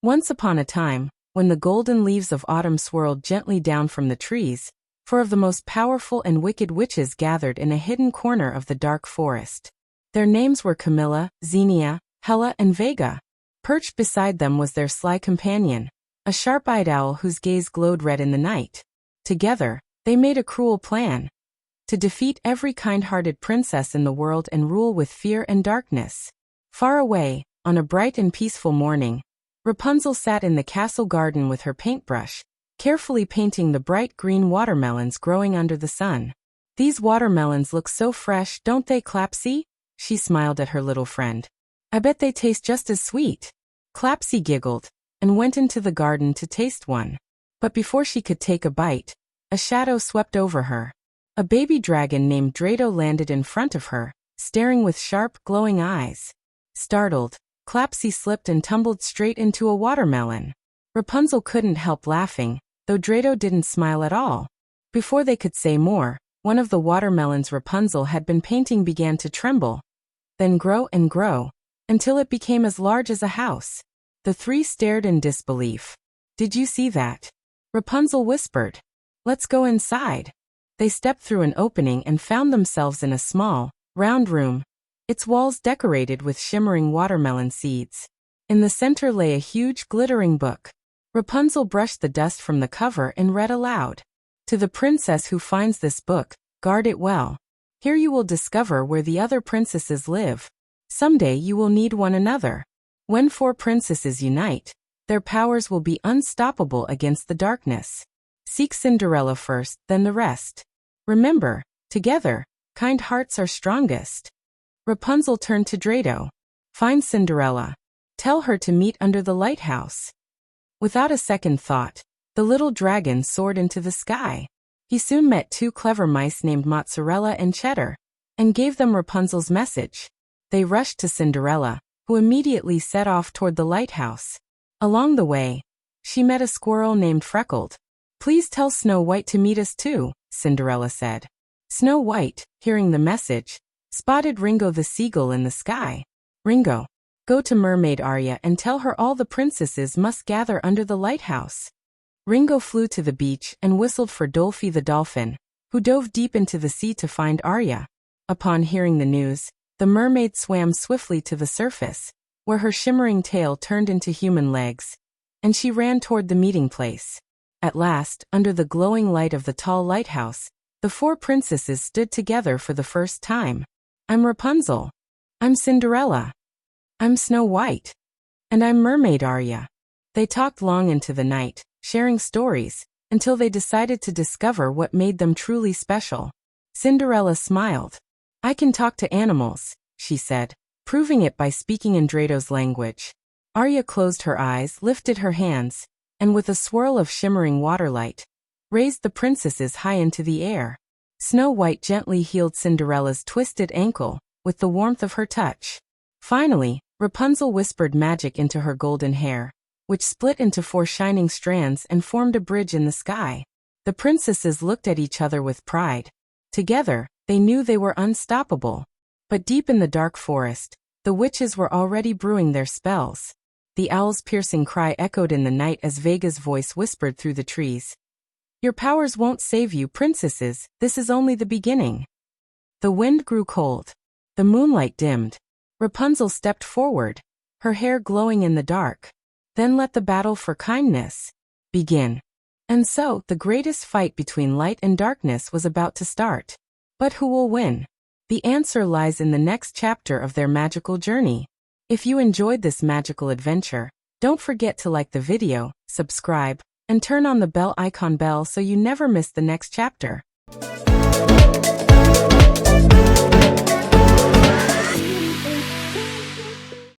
Once upon a time, when the golden leaves of autumn swirled gently down from the trees, four of the most powerful and wicked witches gathered in a hidden corner of the dark forest. Their names were Camilla, Xenia, Hela, and Vega. Perched beside them was their sly companion, a sharp-eyed owl whose gaze glowed red in the night. Together, they made a cruel plan to defeat every kind-hearted princess in the world and rule with fear and darkness. Far away, on a bright and peaceful morning, Rapunzel sat in the castle garden with her paintbrush, carefully painting the bright green watermelons growing under the sun. "These watermelons look so fresh, don't they, Clapsy?" She smiled at her little friend. "I bet they taste just as sweet." Clapsy giggled and went into the garden to taste one. But before she could take a bite, a shadow swept over her. A baby dragon named Drado landed in front of her, staring with sharp, glowing eyes. Startled, Clapsy slipped and tumbled straight into a watermelon. Rapunzel couldn't help laughing, though Drado didn't smile at all. Before they could say more, one of the watermelons Rapunzel had been painting began to tremble, then grow and grow, until it became as large as a house. The three stared in disbelief. "Did you see that?" Rapunzel whispered. "Let's go inside." They stepped through an opening and found themselves in a small, round room, its walls decorated with shimmering watermelon seeds. In the center lay a huge, glittering book. Rapunzel brushed the dust from the cover and read aloud. "To the princess who finds this book, guard it well. Here you will discover where the other princesses live. Someday you will need one another. When four princesses unite, their powers will be unstoppable against the darkness. Seek Cinderella first, then the rest. Remember, together, kind hearts are strongest." Rapunzel turned to Drado. "Find Cinderella. Tell her to meet under the lighthouse." Without a second thought, the little dragon soared into the sky. He soon met two clever mice named Mozzarella and Cheddar, and gave them Rapunzel's message. They rushed to Cinderella, who immediately set off toward the lighthouse. Along the way, she met a squirrel named Freckled. "Please tell Snow White to meet us too," Cinderella said. Snow White, hearing the message, spotted Ringo the seagull in the sky. "Ringo, go to Mermaid Arya and tell her all the princesses must gather under the lighthouse." Ringo flew to the beach and whistled for Dolphy the dolphin, who dove deep into the sea to find Arya. Upon hearing the news, the mermaid swam swiftly to the surface, where her shimmering tail turned into human legs, and she ran toward the meeting place. At last, under the glowing light of the tall lighthouse, the four princesses stood together for the first time. "I'm Rapunzel. I'm Cinderella. I'm Snow White. And I'm Mermaid Arya." They talked long into the night, sharing stories, until they decided to discover what made them truly special. Cinderella smiled. "I can talk to animals," she said, proving it by speaking in Drado's language. Arya closed her eyes, lifted her hands, and with a swirl of shimmering waterlight, raised the princesses high into the air. Snow White gently healed Cinderella's twisted ankle with the warmth of her touch. Finally, Rapunzel whispered magic into her golden hair, which split into four shining strands and formed a bridge in the sky. The princesses looked at each other with pride. Together, they knew they were unstoppable. But deep in the dark forest, the witches were already brewing their spells. The owl's piercing cry echoed in the night as Vega's voice whispered through the trees. "Your powers won't save you, princesses, this is only the beginning." The wind grew cold. The moonlight dimmed. Rapunzel stepped forward, her hair glowing in the dark. "Then let the battle for kindness begin." And so, the greatest fight between light and darkness was about to start. But who will win? The answer lies in the next chapter of their magical journey. If you enjoyed this magical adventure, don't forget to like the video, subscribe, and turn on the bell icon so you never miss the next chapter.